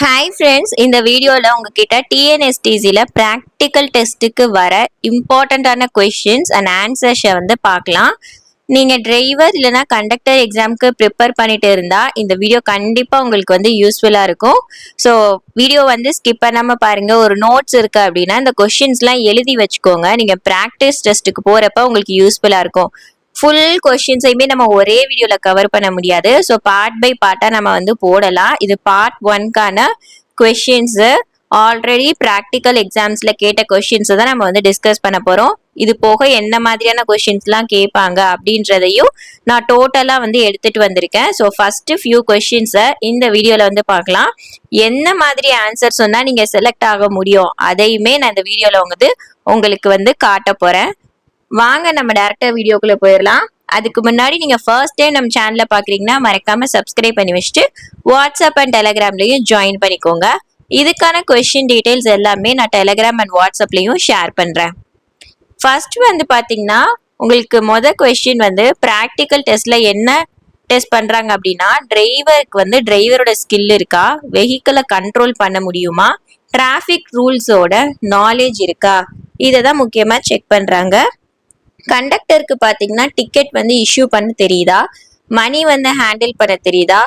Hi friends, இந்த வீடியோவில் உங்ககிட்ட டிஎன்எஸ்டிசியில் ப்ராக்டிக்கல் டெஸ்ட்டுக்கு வர இம்பார்ட்டண்ட்டான கொஷின்ஸ் அண்ட் ஆன்சர்ஸை பார்க்கலாம். நீங்கள் டிரைவர் இல்லைனா கண்டக்டர் எக்ஸாமுக்கு ப்ரிப்பேர் பண்ணிட்டு இருந்தால் இந்த வீடியோ கண்டிப்பாக உங்களுக்கு யூஸ்ஃபுல்லாக இருக்கும். ஸோ வீடியோ ஸ்கிப் பண்ணாமல் பாருங்கள். ஒரு நோட்ஸ் இருக்குது அப்படின்னா இந்த கொஷின்ஸ்லாம் எழுதி வச்சுக்கோங்க. நீங்கள் ப்ராக்டிஸ் டெஸ்ட்டுக்கு போகிறப்ப உங்களுக்கு யூஸ்ஃபுல்லாக இருக்கும். ஃபுல் கொஷின்ஸையுமே நம்ம ஒரே வீடியோல கவர் பண்ண முடியாது. ஸோ பார்ட் பை பார்ட்டா நம்ம போடலாம். இது பார்ட் 1க்கான கொஷின்ஸ். ஆல்ரெடி ப்ராக்டிக்கல் எக்ஸாம்ஸ்ல கேட்ட கொஷின்ஸ் தான் நம்ம டிஸ்கஸ் பண்ண போறோம். இது போக என்ன மாதிரியான கொஷின்ஸ்லாம் கேட்பாங்க அப்படின்றதையும் நான் டோட்டலா எடுத்துட்டு வந்திருக்கேன். ஸோ ஃபர்ஸ்ட் ஃபியூ கொஷின்ஸை இந்த வீடியோல பார்க்கலாம். என்ன மாதிரி ஆன்சர் சொன்னா நீங்க செலக்ட் ஆக முடியும் அதையுமே நான் இந்த வீடியோல உங்களுக்கு காட்ட போறேன். வாங்க நம்ம டைரக்டா வீடியோக்குள்ள போயிடலாம். அதுக்கு முன்னாடி நீங்க ஃபர்ஸ்ட் டைம் நம்ம சேனலை பாக்குறீங்கன்னா மறக்காம சப்ஸ்கிரைப் பண்ணி வச்சுட்டு வாட்ஸ்அப் அண்ட் டெலிகிராம்லயும் ஜாயின் பண்ணிக்கோங்க. இதுக்கான கொஸ்டின் டீடைல்ஸ் எல்லாமே நான் டெலிகிராம் அண்ட் வாட்ஸ்அப்லயும் ஷேர் பண்றேன். ஃபர்ஸ்ட் பாத்தீங்கன்னா உங்களுக்கு கொஸ்டின் பிராக்டிக்கல் டெஸ்ட்ல என்ன டெஸ்ட் பண்றாங்க அப்படின்னா டிரைவருக்கு டிரைவரோட ஸ்கில் இருக்கா, வெஹிக்கிளை கண்ட்ரோல் பண்ண முடியுமா, டிராஃபிக் ரூல்ஸோட நாலேஜ் இருக்கா, இதை தான் முக்கியமா செக் பண்றாங்க. கண்டக்டருக்கு பாத்தீங்கன்னா டிக்கெட் இஷ்யூ பண்ண தெரியுதா, மணி ஹேண்டில் பண்ண தெரியுதா,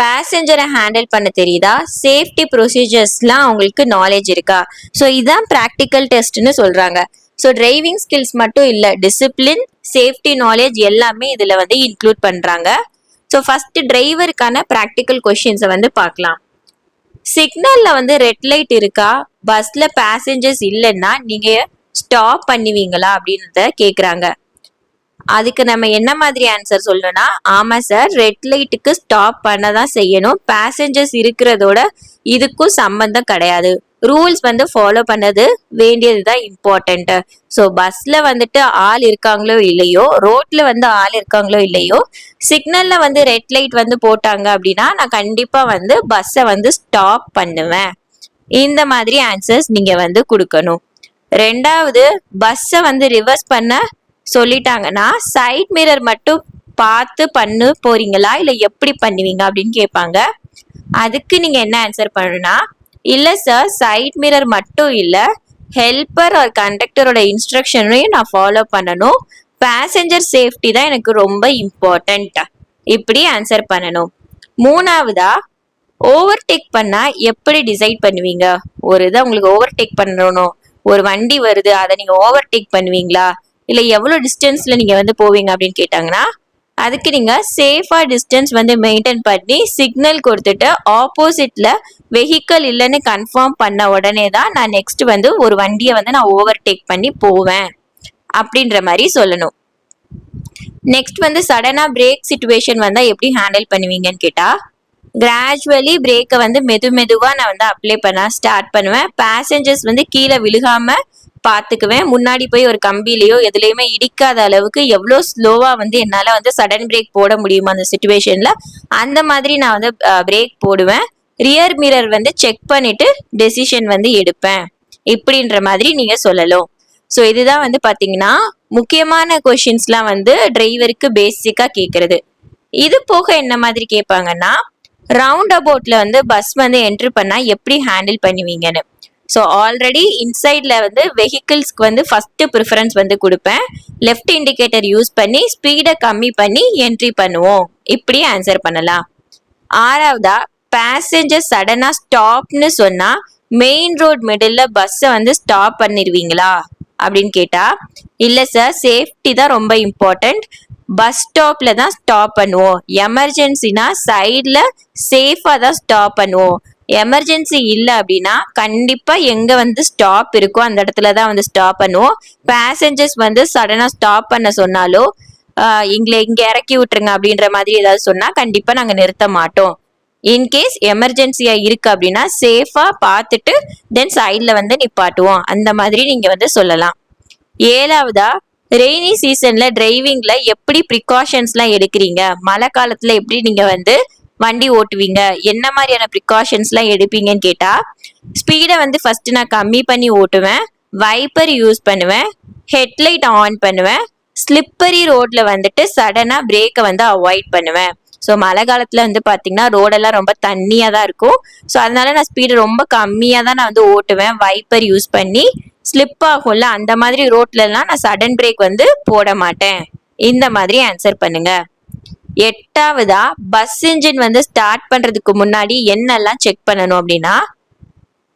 பேசஞ்சரை ஹேண்டில் பண்ண தெரியுதா, சேஃப்டி ப்ரொசீஜர்ஸ்லாம் அவங்களுக்கு நாலேஜ் இருக்கா. ஸோ இதுதான் ப்ராக்டிக்கல் டெஸ்ட்னு சொல்றாங்க. ஸோ டிரைவிங் ஸ்கில்ஸ் மட்டும் இல்லை, டிசிப்ளின், சேஃப்டி நாலேஜ் எல்லாமே இதுல இன்க்ளூட் பண்றாங்க. ஸோ ஃபர்ஸ்ட் டிரைவருக்கான ப்ராக்டிக்கல் கொஸ்டின்ஸை பார்க்கலாம். சிக்னல்ல ரெட் லைட் இருக்கா, பஸ்ல பேசஞ்சர்ஸ் இல்லைன்னா நீங்க ஸ்டாப் பண்ணுவீங்களா அப்படின்றத கேக்குறாங்க. அதுக்கு நம்ம என்ன மாதிரி ஆன்சர் சொல்லணும்னா, ஆமா சார், ரெட் லைட்டுக்கு ஸ்டாப் பண்ணதான் செய்யணும், பேசஞ்சர்ஸ் இருக்கிறதோட இதுக்கும் சம்பந்தம் கிடையாது, ரூல்ஸ் ஃபாலோ பண்ணது வேண்டியதுதான் இம்பார்ட்டன்ட். ஸோ பஸ்ல ஆள் இருக்காங்களோ இல்லையோ, ரோட்ல ஆள் இருக்காங்களோ இல்லையோ, சிக்னல்ல ரெட் லைட் போட்டாங்க அப்படின்னா நான் கண்டிப்பா பஸ்ஸை ஸ்டாப் பண்ணுவேன். இந்த மாதிரி ஆன்சர்ஸ் நீங்க கொடுக்கணும். ரெண்டாவது, பஸ்ஸை ரிவர்ஸ் பண்ண சொல்லிட்டாங்கன்னா சைட் மிரர் மட்டும் பார்த்து போறீங்களா இல்ல எப்படி பண்ணுவீங்க அப்படின்னு கேட்பாங்க. அதுக்கு நீங்க என்ன ஆன்சர் பண்ணணும்னா, இல்ல சார், சைட் மிரர் மட்டும் இல்ல, ஹெல்பர் ஒரு கண்டக்டரோட இன்ஸ்ட்ரக்ஷனையும் நான் ஃபாலோ பண்ணணும், பேசஞ்சர் சேஃப்டி தான் எனக்கு ரொம்ப இம்பார்ட்டன்ட், இப்படி ஆன்சர் பண்ணணும். மூணாவதா, ஓவர்டேக் பண்ணா எப்படி டிசைட் பண்ணுவீங்க. ஒரு இதை உங்களுக்கு ஓவர்டேக் பண்ணணும், ஒரு வண்டி வருது, அதை நீங்க ஓவர்டேக் பண்ணுவீங்களா இல்ல எவ்வளவு டிஸ்டன்ஸ்ல நீங்க போவீங்க அப்படின்னு கேட்டாங்கன்னா, அதுக்கு நீங்க சேஃபா டிஸ்டன்ஸ் மெயின்டைன் பண்ணி சிக்னல் கொடுத்துட்டு ஆப்போசிட்ல வெஹிக்கல் இல்லைன்னு கன்ஃபார்ம் பண்ண உடனே தான் நான் நெக்ஸ்ட் ஒரு வண்டியை நான் ஓவர்டேக் பண்ணி போவேன் அப்படின்ற மாதிரி சொல்லணும். நெக்ஸ்ட் சடனா பிரேக் சிச்சுவேஷன் வந்தா எப்படி ஹேண்டில் பண்ணுவீங்கன்னு கேட்டா, கிராஜுவலி பிரேக்கை மெதுவா நான் அப்ளை பண்ண ஸ்டார்ட் பண்ணுவேன். பேசஞ்சர்ஸ் கீழே விழுகாம பாத்துக்குவேன். முன்னாடி போய் ஒரு கம்பிலையோ எதுலையுமே இடிக்காத அளவுக்கு எவ்வளோ ஸ்லோவா என்னால சடன் பிரேக் போட முடியுமா அந்த சிச்சுவேஷன்ல, அந்த மாதிரி நான் பிரேக் போடுவேன். ரியர் மிரர் செக் பண்ணிட்டு டெசிஷன் எடுப்பேன், இப்படின்ற மாதிரி நீங்க சொல்லலாம். ஸோ இதுதான் பாத்தீங்கன்னா முக்கியமான கொஸ்டின்ஸ்லாம் டிரைவருக்கு பேசிக்கா கேட்கறது. இது போக என்ன மாதிரி கேட்பாங்கன்னா, ரவுண்ட் அபவுட்ல பஸ் என்ட்ரி பண்ணா எப்படி ஹேண்டில் பண்ணுவீங்கன்னு. ஸோ ஆல்ரெடி இன்சைட்ல வெஹிக்கிள்ஸ்க்கு ஃபர்ஸ்ட் ப்ரிஃபரன்ஸ் கொடுப்பேன். லெஃப்ட் இண்டிகேட்டர் யூஸ் பண்ணி ஸ்பீடை கம்மி பண்ணி என்ட்ரி பண்ணுவோம், இப்படி ஆன்சர் பண்ணலாம். ஆறாவதா, பேசஞ்சர் சடனா ஸ்டாப்னு சொன்னா மெயின் ரோட் மிடில் பஸ்ஸை ஸ்டாப் பண்ணிடுவீங்களா அப்படின்னு கேட்டா, இல்ல சார், சேஃப்டி தான் ரொம்ப இம்பார்ட்டன்ட், பஸ் ஸ்டாப்ல தான் ஸ்டாப் பண்ணுவோம், எமர்ஜென்சினா சைட்ல சேஃபா தான் ஸ்டாப் பண்ணுவோம், எமர்ஜென்சி இல்லை அப்படின்னா கண்டிப்பா எங்க ஸ்டாப் இருக்கோ அந்த இடத்துல தான் ஸ்டாப் பண்ணுவோம், பேசஞ்சர்ஸ் சடனா ஸ்டாப் பண்ண சொன்னாலோ எங்களை இங்க இறக்கி விட்டுருங்க அப்படின்ற மாதிரி ஏதாவது சொன்னா கண்டிப்பா நாங்க நிறுத்த மாட்டோம். இன்கேஸ் எமர்ஜென்சியா இருக்கு அப்படின்னா சேஃபா பார்த்துட்டு தென் சைட்ல நிப்பாட்டுவோம், அந்த மாதிரி நீங்க சொல்லலாம். ஏழாவதா, ரெய்னி சீசன்ல டிரைவிங்ல எப்படி ப்ரிகாஷன்ஸ்லாம் எடுக்கிறீங்க, மழை காலத்துல எப்படி நீங்க வண்டி ஓட்டுவீங்க, என்ன மாதிரியான ப்ரிகாஷன்ஸ்லாம் எடுப்பீங்கன்னு கேட்டா, ஸ்பீடை ஃபர்ஸ்ட் நான் கம்மி பண்ணி ஓட்டுவேன், வைப்பர் யூஸ் பண்ணுவேன், ஹெட்லைட் ஆன் பண்ணுவேன், ஸ்லிப்பரி ரோட்ல சடனா பிரேக்கை அவாய்ட் பண்ணுவேன். ஸோ மழை காலத்துல வந்து பாத்தீங்கன்னா ரோடெல்லாம் ரொம்ப தண்ணியா தான் இருக்கும். ஸோ அதனால நான் ஸ்பீடு ரொம்ப கம்மியா தான் நான் வந்து ஓட்டுவேன், வைப்பர் யூஸ் பண்ணி. ஸ்லிப் ஆகும்ல அந்த மாதிரி ரோட்ல எல்லாம் நான் சடன் பிரேக் வந்து போட மாட்டேன். இந்த மாதிரி ஆன்சர் பண்ணுங்க. எட்டாவதா, பஸ் இன்ஜின் வந்து ஸ்டார்ட் பண்றதுக்கு முன்னாடி என்னெல்லாம் செக் பண்ணணும் அப்படின்னா,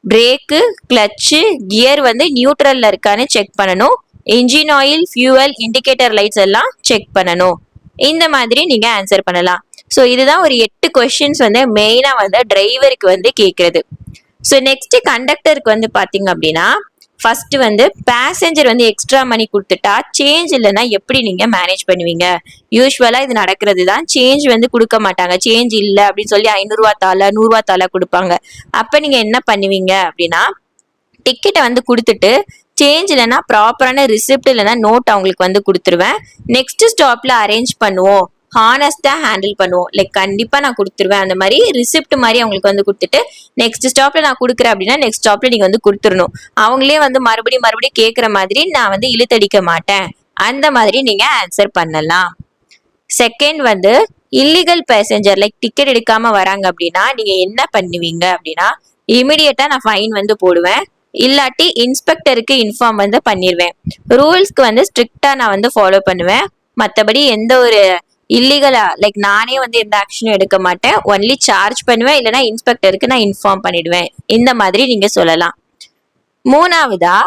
பிரேக்கு, கிளச்சு, கியர் வந்து நியூட்ரல்ல இருக்கான்னு செக் பண்ணணும். Engine oil, fuel, indicator lights எல்லாம் செக் பண்ணணும். இந்த மாதிரி நீங்க ஆன்சர் பண்ணலாம். ஸோ இதுதான் ஒரு 8 கொஸ்டின்ஸ் வந்து மெயினா வந்து டிரைவருக்கு வந்து கேட்கறது. ஸோ நெக்ஸ்ட் கண்டக்டருக்கு வந்து பாத்தீங்க அப்படின்னா, ஃபர்ஸ்ட் வந்து பேசஞ்சர் வந்து எக்ஸ்ட்ரா மணி கொடுத்துட்டா சேஞ்ச் இல்லைன்னா எப்படி நீங்க மேனேஜ் பண்ணுவீங்க? யூஸ்வலா இது நடக்கிறது தான். சேஞ்ச் வந்து கொடுக்க மாட்டாங்க, சேஞ்ச் இல்ல அப்படின்னு சொல்லி 500 ரூபா தாள 100 ரூபா தாள கொடுப்பாங்க. அப்ப நீங்க என்ன பண்ணுவீங்க அப்படின்னா, டிக்கெட்டை வந்து கொடுத்துட்டு சேஞ்ச் இல்லைன்னா ப்ராப்பரான ரிசிப்ட் இல்லைன்னா நோட் அவங்களுக்கு வந்து கொடுத்துருவேன். நெக்ஸ்ட் ஸ்டாப்ல அரேஞ்ச் பண்ணுவோம், ஹானஸ்டா ஹேண்டில் பண்ணுவோம். லைக் கண்டிப்பா நான் கொடுத்துருவேன் அந்த மாதிரி ரிசிப்ட் மாதிரி அவங்களுக்கு வந்து கொடுத்துட்டு, நெக்ஸ்ட் ஸ்டாப்ல நான் கொடுக்குறேன் அப்படின்னா நெக்ஸ்ட் ஸ்டாப்ல நீங்க வந்து கொடுத்துடணும். அவங்களே வந்து மறுபடியும் கேட்குற மாதிரி நான் வந்து இழுத்தடிக்க மாட்டேன். அந்த மாதிரி நீங்க ஆன்சர் பண்ணலாம். செகண்ட் வந்து இல்லீகல் பேசஞ்சர் லைக் டிக்கெட் எடுக்காம வராங்க அப்படின்னா நீங்க என்ன பண்ணுவீங்க அப்படின்னா, இமிடியேட்டா நான் ஃபைன் வந்து போடுவேன், இல்லாட்டி இன்ஸ்பெக்டருக்கு இன்ஃபார்ம் வந்து பண்ணிடுவேன். ரூல்ஸ்க்கு வந்து ஸ்ட்ரிக்டா நான் வந்து ஃபாலோ பண்ணுவேன். மற்றபடி எந்த ஒரு இல்லீகலா லைக் நானே வந்து எந்த ஆக்ஷனும் எடுக்க மாட்டேன். ஒன்லி சார்ஜ் பண்ணுவேன், இல்லைன்னா இன்ஸ்பெக்டருக்கு நான் இன்ஃபார்ம் பண்ணிடுவேன். இந்த மாதிரி நீங்க சொல்லலாம். மூணாவதா,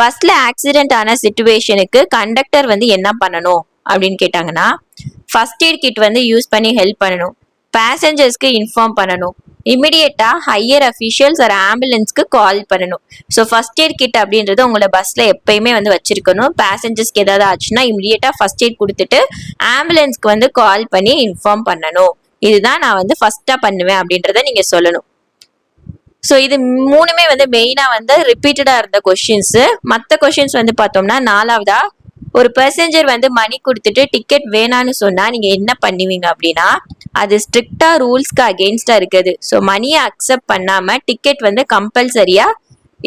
பஸ்ல ஆக்சிடென்ட் ஆன சிச்சுவேஷனுக்கு கண்டக்டர் வந்து என்ன பண்ணணும் அப்படின்னு கேட்டாங்கன்னா, ஃபர்ஸ்ட் எய்ட் கிட் வந்து யூஸ் பண்ணி ஹெல்ப் பண்ணணும், பேசஞ்சர்ஸ்க்கு இன்ஃபார்ம் பண்ணணும், இமிடியேட்டா ஹையர் அஃபிஷியல்ஸ் ஒரு ஆம்புலன்ஸ்க்கு கால் பண்ணணும். ஸோ ஃபர்ஸ்ட் எய்ட் கிட் அப்படின்றது உங்களோட பஸ்ல எப்பயுமே வந்து வச்சிருக்கணும். பேசஞ்சர்ஸ்க்கு ஏதாவது ஆச்சுன்னா இமிடியேட்டா ஃபர்ஸ்ட் எய்ட் கொடுத்துட்டு ஆம்புலன்ஸ்க்கு வந்து கால் பண்ணி இன்ஃபார்ம் பண்ணணும். இதுதான் நான் வந்து ஃபர்ஸ்டா பண்ணுவேன் அப்படின்றத நீங்க சொல்லணும். ஸோ இது மூணுமே வந்து மெயினா வந்து ரிப்பீட்டடா இருந்த கொஸ்டின்ஸ். மற்ற கொஸ்டின்ஸ் வந்து பார்த்தோம்னா, நாலாவதா, ஒரு பேசஞ்சர் வந்து மணி கொடுத்துட்டு டிக்கெட் வேணான்னு சொன்னா நீங்க என்ன பண்ணுவீங்க அப்படின்னா, அது ஸ்ட்ரிக்டா ரூல்ஸ்க்கு அகெயின்ஸ்டா இருக்குது. ஸோ மணியை அக்செப்ட் பண்ணாம டிக்கெட் வந்து கம்பல்சரியா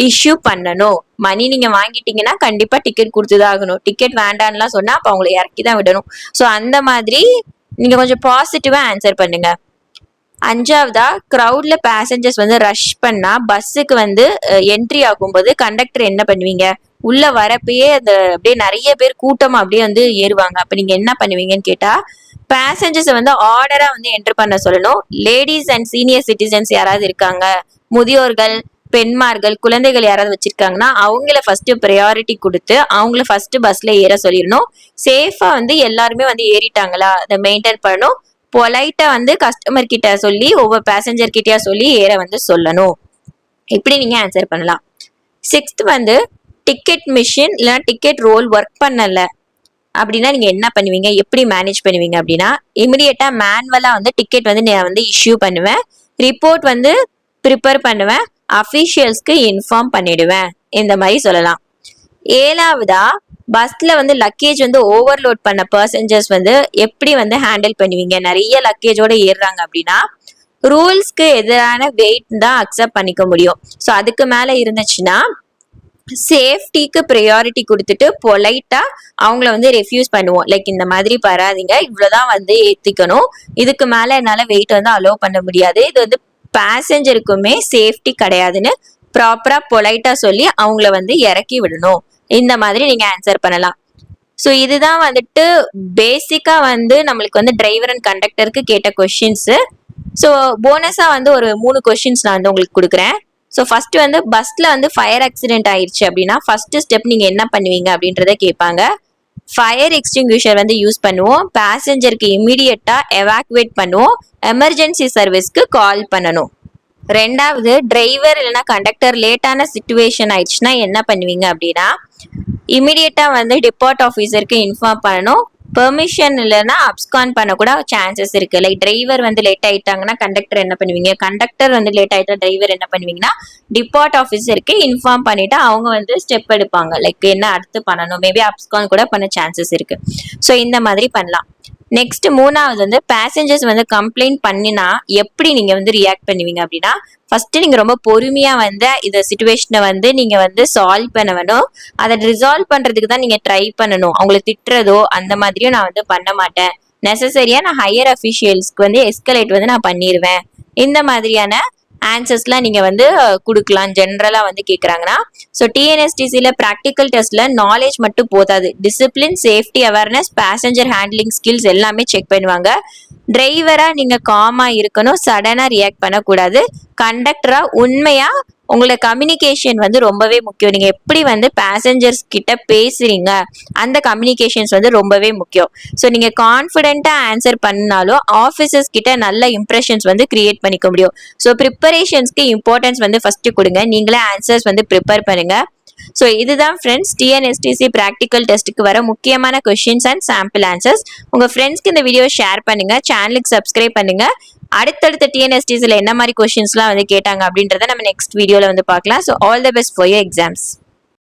இஷ்யூ பண்ணணும். மணி நீங்க வாங்கிட்டீங்கன்னா கண்டிப்பா டிக்கெட் கொடுத்துதான் ஆகணும். டிக்கெட் வேண்டான்லாம் சொன்னா அப்ப அவங்களை இறக்கி தான் விடணும். ஸோ அந்த மாதிரி நீங்க கொஞ்சம் பாசிட்டிவா ஆன்சர் பண்ணுங்க. அஞ்சாவதா, கிரவுட்ல பேசஞ்சர்ஸ் வந்து ரஷ் பண்ணா பஸ்ஸுக்கு வந்து என்ட்ரி ஆகும்போது கண்டக்டர் என்ன பண்ணுவீங்க? உள்ள வரப்பயே அந்த அப்படியே நிறைய பேர் கூட்டமா அப்படியே வந்து ஏறுவாங்க. அப்ப நீங்க என்ன பண்ணுவீங்கன்னு கேட்டா, பேசஞ்சர்ஸ் வந்து ஆர்டரா வந்து என்டர் பண்ண சொல்லணும். லேடிஸ் அண்ட் சீனியர் சிட்டிசன்ஸ் யாராவது இருக்காங்க, முதியோர்கள், பெண்மார்கள், குழந்தைகள் யாராவது வச்சிருக்காங்கன்னா அவங்கள ஃபர்ஸ்ட் ப்ரையாரிட்டி கொடுத்து அவங்கள ஃபர்ஸ்ட் பஸ்ல ஏற சொல்லிடணும். சேஃபா வந்து எல்லாருமே வந்து ஏறிட்டாங்களா அதை மெயின்டைன் பண்ணணும். பொலைட்டா வந்து கஸ்டமர் கிட்ட சொல்லி ஒவ்வொரு பேசஞ்சர் கிட்டயா சொல்லி ஏற வந்து சொல்லணும். இப்படி நீங்க ஆன்சர் பண்ணலாம். சிக்ஸ்த் வந்து டிக்கெட் மிஷின் இல்லைன்னா டிக்கெட் ரோல் ஒர்க் பண்ணல அப்படின்னா நீங்க என்ன பண்ணுவீங்க, எப்படி மேனேஜ் பண்ணுவீங்க அப்படின்னா, இமிடியேட்டா மேனுவலா வந்து டிக்கெட் வந்து நான் வந்து இஷ்யூ பண்ணுவேன், ரிப்போர்ட் வந்து ப்ரிப்பேர் பண்ணுவேன், அஃபிஷியல்ஸ்க்கு இன்ஃபார்ம் பண்ணிடுவேன். இந்த மாதிரி சொல்லலாம். ஏழாவதா, பஸ்ல வந்து லக்கேஜ் வந்து ஓவர்லோட் பண்ண பர்சஞ்சர்ஸ் வந்து எப்படி வந்து ஹேண்டில் பண்ணுவீங்க? நிறைய லக்கேஜோட ஏறுறாங்க அப்படின்னா ரூல்ஸ்க்கு எதிரான வெயிட் தான் அக்செப்ட் பண்ணிக்க முடியும். ஸோ அதுக்கு மேல இருந்துச்சுன்னா சேஃப்டிக்கு ப்ரையாரிட்டி கொடுத்துட்டு பொலைட்டா அவங்கள வந்து ரெஃப்யூஸ் பண்ணுவோம். லைக் இந்த மாதிரி வராதிங்க, இவ்வளவுதான் வந்து ஏத்திக்கணும், இதுக்கு மேல என்னால வெயிட் வந்து அலோவ் பண்ண முடியாது, இது வந்து பேசஞ்சருக்குமே சேஃப்டி கிடையாதுன்னு ப்ராப்பரா பொலைட்டா சொல்லி அவங்கள வந்து இறக்கி விடணும். இந்த மாதிரி நீங்க ஆன்சர் பண்ணலாம். ஸோ இதுதான் வந்துட்டு பேசிக்கா வந்து நம்மளுக்கு வந்து டிரைவர் அண்ட் கண்டக்டருக்கு கேட்ட கொஸ்டின்ஸ். ஸோ போனஸா வந்து ஒரு 3 கொஸ்டின்ஸ் நான் வந்து உங்களுக்கு கொடுக்குறேன். ஸோ ஃபர்ஸ்ட் வந்து பஸ்ல வந்து ஃபயர் ஆக்சிடென்ட் ஆயிடுச்சு அப்படின்னா ஃபர்ஸ்ட் ஸ்டெப் நீங்க என்ன பண்ணுவீங்க அப்படின்றத கேட்பாங்க. ஃபயர் எக்ஸ்டிங்யூஷர் வந்து யூஸ் பண்ணுவோம், பேசஞ்சருக்கு இமீடியட்டா எவாக்குவேட் பண்ணுவோம், எமர்ஜென்சி சர்வீஸ்க்கு கால் பண்ணணும். ரெண்டாவது, டிரைவர் இல்லைன்னா கண்டக்டர் லேட்டான சிச்சுவேஷன் ஆயிடுச்சுன்னா என்ன பண்ணுவீங்க அப்படின்னா, இமீடியட்டா வந்து டிபார்ட் ஆஃபீஸருக்கு இன்ஃபார்ம் பண்ணணும். பெர்மிஷன் இல்லைன்னா அப்ஸ்கான் பண்ண கூட சான்சஸ் இருக்கு. லைக் டிரைவர் வந்து லேட் ஆயிட்டாங்கன்னா கண்டக்டர் என்ன பண்ணுவீங்க, கண்டக்டர் வந்து லேட் ஆயிட்டா டிரைவர் என்ன பண்ணுவீங்கன்னா டிபார்ட் ஆஃபீஸருக்கு இன்ஃபார்ம் பண்ணிட்டு அவங்க வந்து ஸ்டெப் எடுப்பாங்க. லைக் என்ன அடுத்து பண்ணணும், மேபி அப்ஸ்கான் கூட பண்ண சான்சஸ் இருக்கு. ஸோ இந்த மாதிரி பண்ணலாம். நெக்ஸ்ட் மூணாவது வந்து பேசஞ்சர்ஸ் வந்து கம்ப்ளைண்ட் பண்ணினா எப்படி நீங்க வந்து ரியாக்ட் பண்ணுவீங்க அப்படின்னா, ஃபர்ஸ்ட் நீங்க ரொம்ப பொறுமையா வந்து இந்த சிச்சுவேஷனை வந்து நீங்க வந்து சால்வ் பண்ண வேணும். அதை ரிசால்வ் பண்றதுக்கு தான் நீங்க ட்ரை பண்ணணும். அவங்களை திட்டுறதோ அந்த மாதிரியும் நான் வந்து பண்ண மாட்டேன். நெசசரியா நான் ஹையர் அஃபிஷியல்ஸ்க்கு வந்து எஸ்கலேட் வந்து நான் பண்ணிடுவேன். இந்த மாதிரியான ஆன்சர்ஸ்லாம் நீங்க வந்து கொடுக்கலாம். ஜென்ரலா வந்து கேக்குறாங்கன்னா ஸோ டிஎன்எஸ்டிசில ப்ராக்டிக்கல் டெஸ்ட்ல நாலேஜ் மட்டும் போதாது, discipline, safety awareness, passenger handling skills எல்லாமே செக் பண்ணுவாங்க. டிரைவரா நீங்க காமா இருக்கணும், சடனா ரியாக்ட் பண்ணக்கூடாது. கண்டக்டரா உண்மையா உங்களோட கம்யூனிகேஷன் வந்து ரொம்பவே முக்கியம். நீங்க எப்படி வந்து பேசஞ்சர்ஸ் கிட்ட பேசுறீங்க, அந்த கம்யூனிகேஷன்ஸ் வந்து ரொம்பவே முக்கியம். ஸோ நீங்க கான்ஃபிடென்ட்டா ஆன்சர் பண்ணாலும் ஆஃபீஸர்ஸ் கிட்ட நல்ல இம்ப்ரெஷன்ஸ் வந்து கிரியேட் பண்ணிக்க முடியும். ஸோ ப்ரிப்பரேஷன்ஸ்க்கு இம்பார்ட்டன்ஸ் வந்து ஃபர்ஸ்ட் கொடுங்க. நீங்களே ஆன்சர்ஸ் வந்து ப்ரிப்பேர் பண்ணுங்க. ஸோ இதுதான் ஃப்ரெண்ட்ஸ் டிஎன்எஸ்டிசி ப்ராக்டிக்கல் டெஸ்ட்டுக்கு வர முக்கியமான கொஸ்டின்ஸ் அண்ட் சாம்பிள் ஆன்சர்ஸ். உங்க ஃப்ரெண்ட்ஸ்க்கு இந்த வீடியோ ஷேர் பண்ணுங்க, சேனலுக்கு சப்ஸ்கிரைப் பண்ணுங்க. அடுத்தடுத்த டிஎன்எஸ்டிசில என்ன மாதிரி கொஸ்டின்ஸ்லாம் வந்து கேட்டாங்க அப்படின்றத நம்ம நெக்ஸ்ட் வீடியோல வந்து பார்க்கலாம். So all the best for your exams.